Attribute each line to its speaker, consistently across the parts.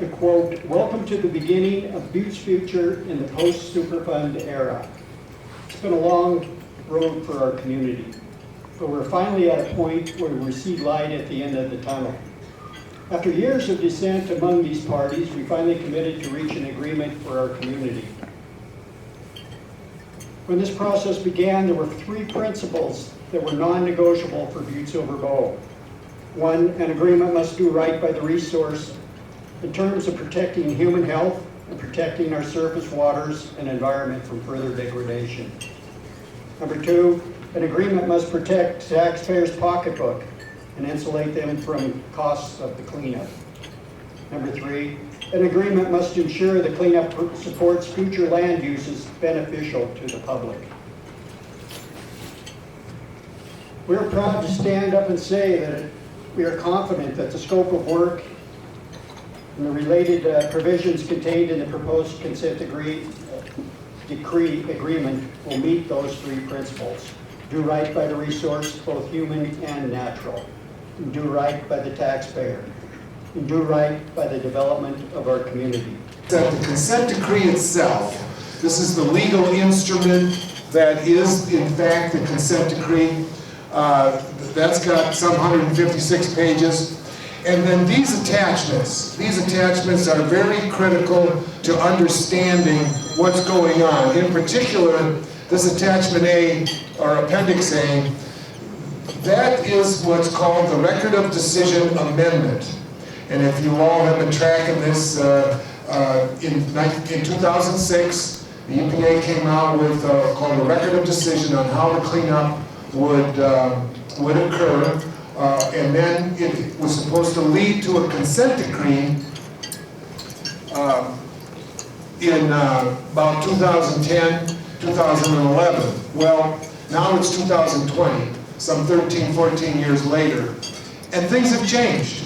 Speaker 1: the quote, "Welcome to the beginning of Butte's future in the post-Superfund era." It's been a long road for our community, but we're finally at a point where we see light at the end of the tunnel. After years of dissent among these parties, we finally committed to reach an agreement for our community. When this process began, there were three principles that were non-negotiable for Butte Superfund. One, an agreement must do right by the resource in terms of protecting human health and protecting our surface waters and environment from further degradation. Number two, an agreement must protect taxpayers' pocketbook and insulate them from costs of the cleanup. Number three, an agreement must ensure the cleanup supports future land uses beneficial to the public. We are proud to stand up and say that we are confident that the scope of work and the related provisions contained in the proposed consent decree agreement will meet those three principles. Do right by the resource, both human and natural. And do right by the taxpayer. And do right by the development of our community.
Speaker 2: That the consent decree itself, this is the legal instrument that is in fact the consent decree. That's got some 156 pages. And then these attachments are very critical to understanding what's going on. In particular, this attachment A, or appendix A, that is what's called the Record of Decision Amendment. And if you all have been tracking this, in 2006, the EPA came out with called a Record of Decision on how the cleanup would occur. And then it was supposed to lead to a consent decree in about 2010, 2011. Well, now it's 2020, some 13, 14 years later, and things have changed.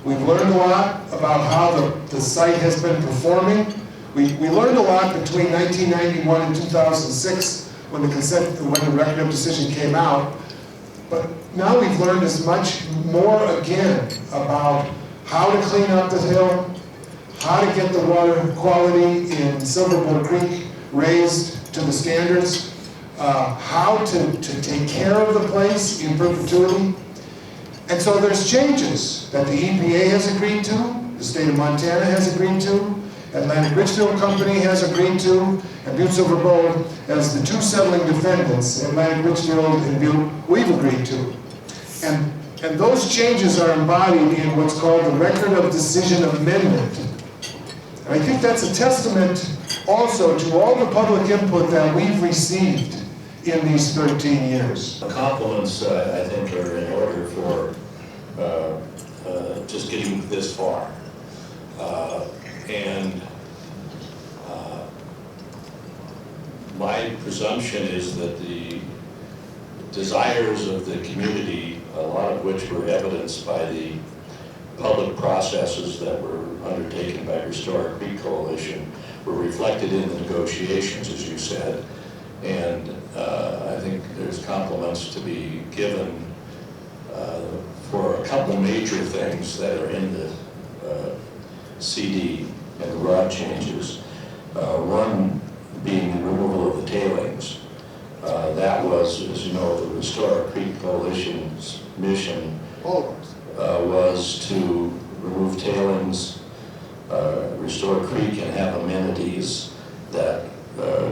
Speaker 2: We've learned a lot about how the site has been performing. We learned a lot between 1991 and 2006 when the Record of Decision came out. But now we've learned as much more again about how to clean up the hill, how to get the water quality in Silver Bowl Creek raised to the standards, how to take care of the place in perpetuity. And so there's changes that the EPA has agreed to, the state of Montana has agreed to, Atlantic Richfield Company has agreed to, and Butte Superfund, as the two settling defendants, Atlantic Richfield and Butte, we've agreed to. And those changes are embodied in what's called the Record of Decision Amendment. And I think that's a testament also to all the public input that we've received in these 13 years.
Speaker 3: Compliments, I think, are in order for just getting this far. My presumption is that the desires of the community, a lot of which were evidenced by the public processes that were undertaken by Restore Creek Coalition, were reflected in the negotiations, as you said. And I think there's compliments to be given for a couple major things that are in the CD and the ROD changes. One being the removal of the tailings. That was, as you know, the Restore Creek Coalition's mission was to remove tailings, restore creek, and have amenities that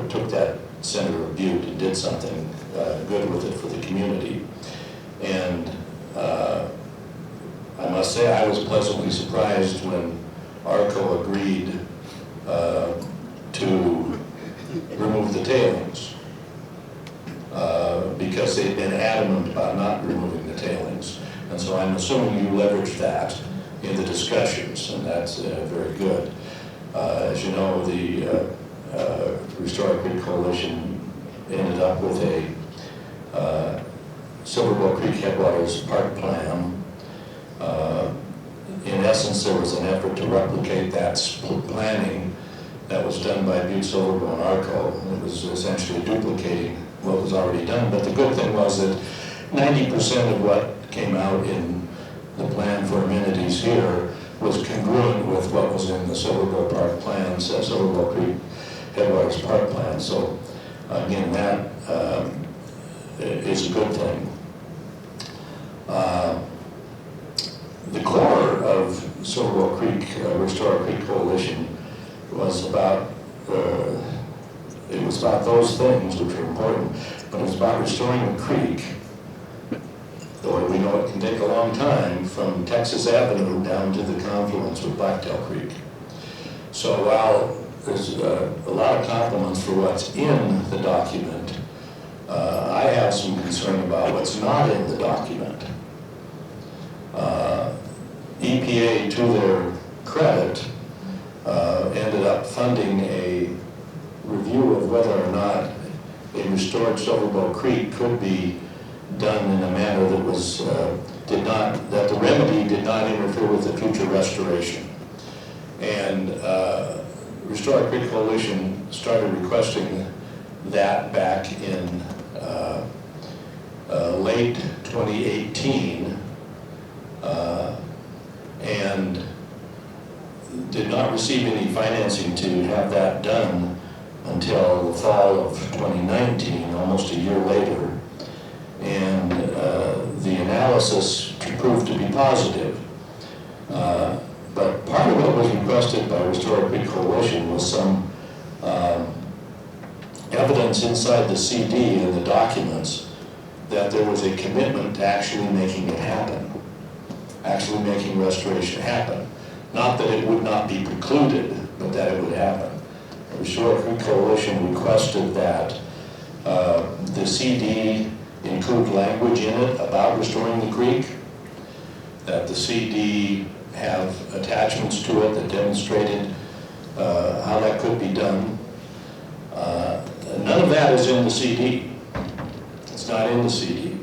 Speaker 3: took that center of Butte and did something good with it for the community. And I must say I was pleasantly surprised when ARCO agreed to remove the tailings because they'd been adamant about not removing the tailings. And so I'm assuming you leveraged that in the discussions, and that's very good. As you know, the Restore Creek Coalition ended up with a Silver Bowl Creek Headwaters Park Plan. In essence, there was an effort to replicate that planning that was done by Butte, Silver Bowl, and ARCO. It was essentially duplicating what was already done. But the good thing was that 90% of what came out in the plan for amenities here was congruent with what was in the Silverbill Park plans, Silverbill Creek Headwaters Park plan. So again, that is a good thing. The core of Silverbill Creek, Restore Creek Coalition was about those things which are important, but it's about restoring the creek, though we know it can take a long time, from Texas Avenue down to the confluence with Blacktail Creek. So while there's a lot of compliments for what's in the document, I have some concern about what's not in the document. EPA, to their credit, ended up funding a review of whether or not a restored Silverbill Creek could be done in a manner that was that the remedy did not interfere with the future restoration. And Restore Creek Coalition started requesting that back in late 2018, and did not receive any financing to have that done until the fall of 2019, almost a year later. And the analysis proved to be positive. But part of what was requested by Restore Creek Coalition was some evidence inside the CD and the documents that there was a commitment to actually making it happen, actually making restoration happen. Not that it would not be precluded, but that it would happen. The Restore Creek Coalition requested that the CD include language in it about restoring the creek, that the CD have attachments to it that demonstrated how that could be done. None of that is in the CD. It's not in the CD.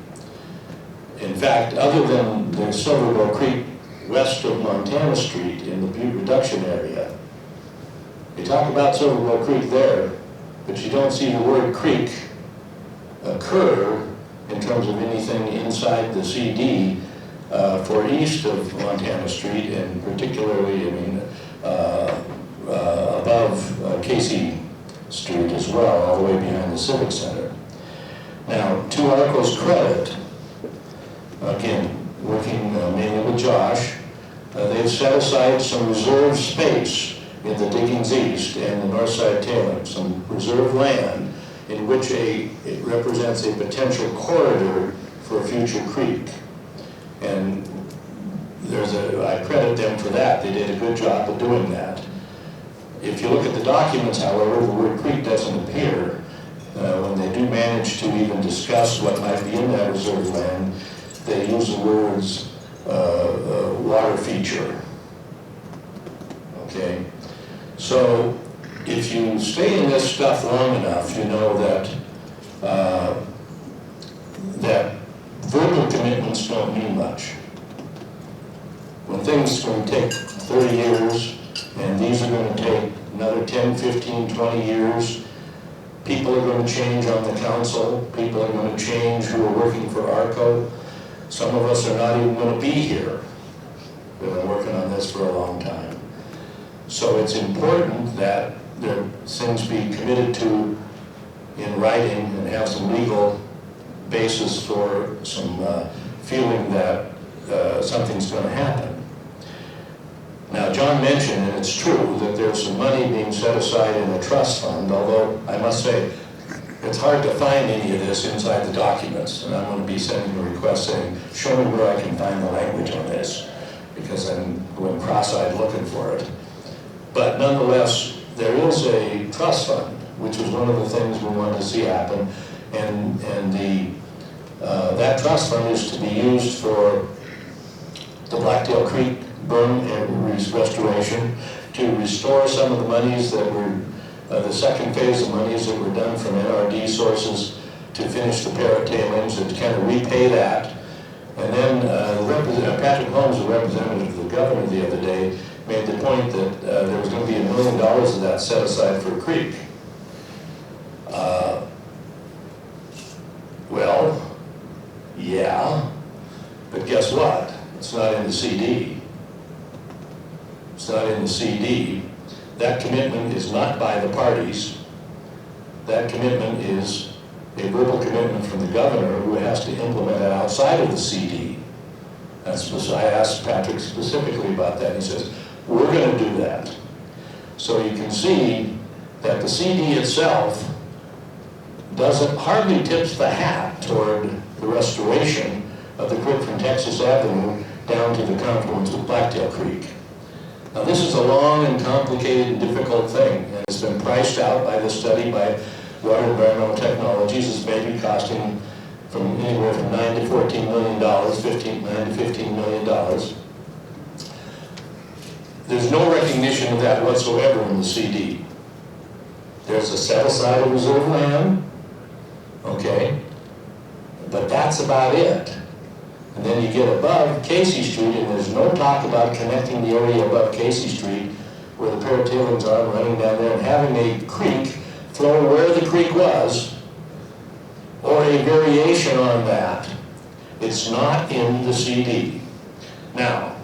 Speaker 3: In fact, other than the Silverbill Creek west of Montana Street in the Butte reduction area, you talk about Silverbill Creek there, but you don't see the word creek occur in terms of anything inside the CD for east of Montana Street, and particularly, above Casey Street as well, all the way behind the Civic Center. Now, to Arco's credit, again, working mainly with Josh, they've set aside some reserve space in the Diggings East and the North Side Tailings, some reserve land in which it represents a potential corridor for a future creek. And I credit them for that. They did a good job of doing that. If you look at the documents, however, the word creek doesn't appear. When they do manage to even discuss what might be in that reserve land, they use the words water feature. Okay? So if you stay in this stuff long enough, you know that that verbal commitments don't mean much. When things are going to take 30 years, and these are going to take another 10, 15, 20 years, people are going to change on the council, people are going to change who are working for ARCO. Some of us are not even going to be here. We've been working on this for a long time. So it's important that things be committed to in writing and have some legal basis for some feeling that something's going to happen. Now, John mentioned, and it's true, that there's some money being set aside in a trust fund, although I must say it's hard to find any of this inside the documents, and I'm going to be sending a request saying, show me where I can find the language on this, because I'm going cross-eyed looking for it. But nonetheless, there is a trust fund, which was one of the things we wanted to see happen, and that trust fund is to be used for the Blacktail Creek burn and restoration, to restore some of the monies that were, the second phase of monies that were done from NRD sources to finish the Parrot tailings and to kind of repay that. And then Patrick Holmes, the representative of the governor the other day, made the point that there was going to be $1 million of that set aside for a creek. Well, yeah, but guess what? It's not in the CD. It's not in the CD. That commitment is not by the parties. That commitment is a verbal commitment from the governor who has to implement it outside of the CD. I asked Patrick specifically about that. He says, we're going to do that. So you can see that the CD itself hardly tips the hat toward the restoration of the creek from Texas Avenue down to the confluence with Blacktail Creek. Now this is a long and complicated and difficult thing, and it's been priced out by the study by Water Environmental Technologies. It's maybe costing from anywhere from $9 to $14 million, $9 to $15 million. There's no recognition of that whatsoever in the CD. There's a set aside of reserve land, okay, but that's about it. And then you get above Casey Street, and there's no talk about connecting the area above Casey Street where the pair of tailings are, running down there and having a creek flow where the creek was, or a variation on that. It's not in the CD. Now,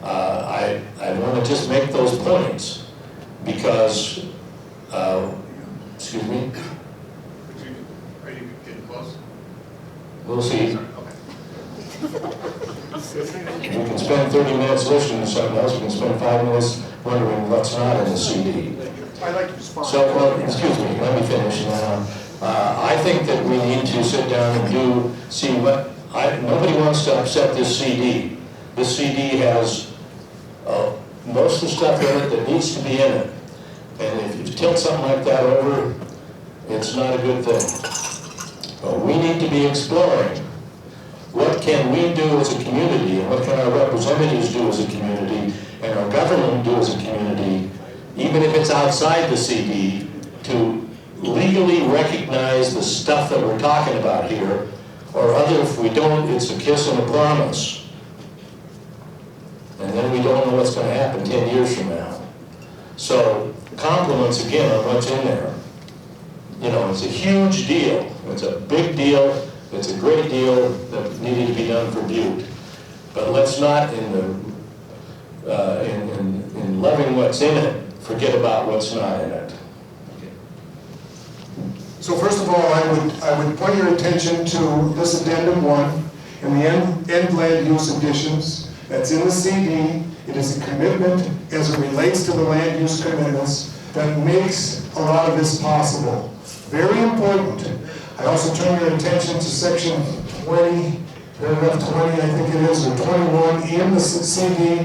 Speaker 3: I want to just make those points because, excuse me?
Speaker 4: Are you getting close?
Speaker 3: We'll see. We can spend 30 minutes listening to something else, we can spend 5 minutes wondering what's not in the CD.
Speaker 2: I'd like to respond.
Speaker 3: So, well, excuse me, let me finish now. I think that we need to sit down and see what, nobody wants to upset this CD. This CD has most of the stuff in it that needs to be in it. And if you tilt something like that over, it's not a good thing. But we need to be exploring what can we do as a community, and what can our representatives do as a community, and our government do as a community, even if it's outside the CD, to legally recognize the stuff that we're talking about here, or other, if we don't, it's a kiss and a promise. And then we don't know what's going to happen 10 years from now. So, compliments again on what's in there. You know, it's a huge deal. It's a big deal. It's a great deal that needed to be done for Butte. But let's not, in loving what's in it, forget about what's not in it.
Speaker 2: So first of all, I would point your attention to this addendum 1 in the end land use additions. That's in the CD. It is a commitment as it relates to the land use commitments that makes a lot of this possible. Very important. I also turn your attention to section 20, paragraph 20, I think it is, or 21 in the CD,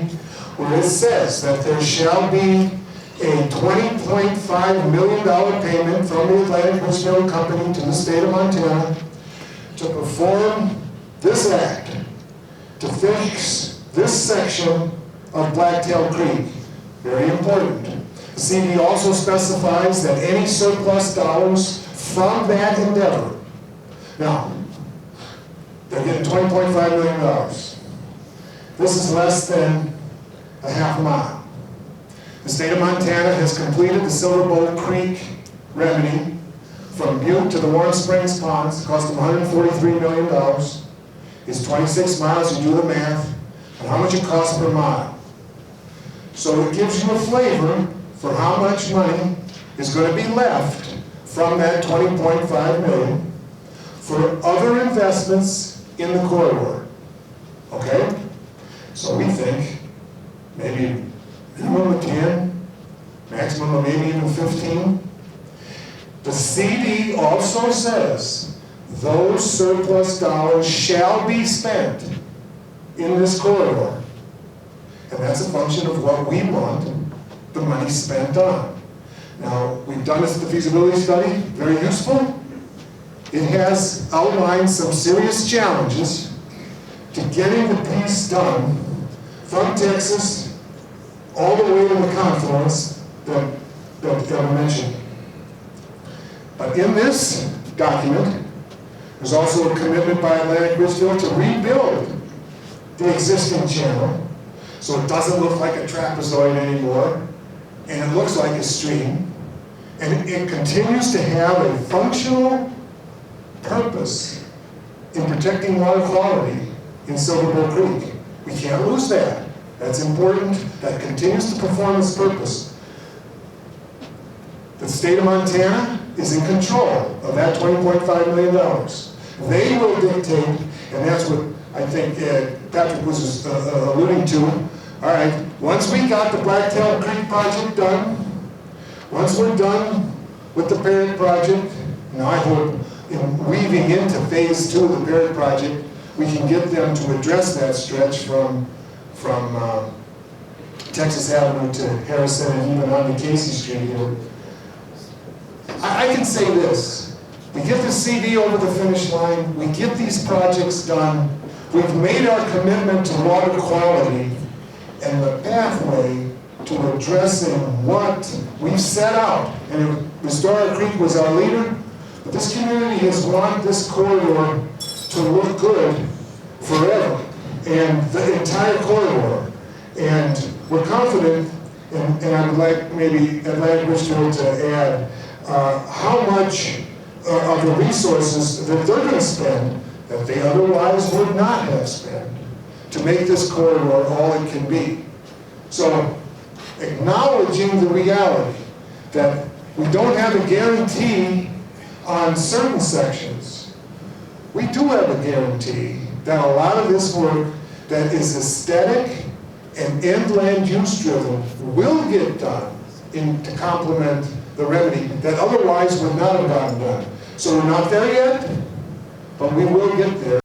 Speaker 2: where it says that there shall be a $20.5 million payment from the Atlantic Richfield Company to the state of Montana to perform this act, to fix this section of Blacktail Creek. Very important. The CD also specifies that any surplus dollars from that endeavor, now, they're getting $20.5 million. This is less than a half mile. The state of Montana has completed the Silver Bowl Creek remedy from Butte to the Warren Springs ponds. It cost them $143 million. It's 26 miles, you do the math, and how much it costs per mile. So it gives you a flavor for how much money is going to be left from that $20.5 million for other investments in the corridor. Okay? So we think maybe minimum of 10, maximum of maybe even 15. The CD also says those surplus dollars shall be spent in this corridor. And that's a function of what we want the money spent on. Now, we've done this at the feasibility study, very useful. It has outlined some serious challenges to getting the piece done from Texas all the way to the confluence that I mentioned. But in this document, there's also a commitment by Atlantic Richfield to rebuild the existing channel so it doesn't look like a trapezoid anymore, and it looks like a stream, and it continues to have a functional purpose in protecting water quality in Silver Bowl Creek. We can't lose that. that's important, that continues to perform its purpose. The state of Montana is in control of that $20.5 million. They will dictate, and that's what I think Patrick was alluding to. All right, once we got the Blacktail Creek project done, once we're done with the Parrot project, now I hope in weaving into phase 2 of the Parrot project, we can get them to address that stretch from Texas Avenue to Harrison and even on to Casey Street here. I can say this, we get the CD over the finish line, we get these projects done, we've made our commitment to water quality and the pathway to addressing what we've set out. And Restorer Creek was our leader, but this community has wanted this corridor to look good forever, and the entire corridor. And we're confident, and I would like maybe Atlantic Richfield to add how much of the resources that they're going to spend that they otherwise would not have spent to make this corridor all it can be. So, acknowledging the reality that we don't have a guarantee on certain sections, we do have a guarantee that a lot of this work that is aesthetic and end land use driven will get done to complement the remedy that otherwise would not have gotten done. So we're not there yet, but we will get there.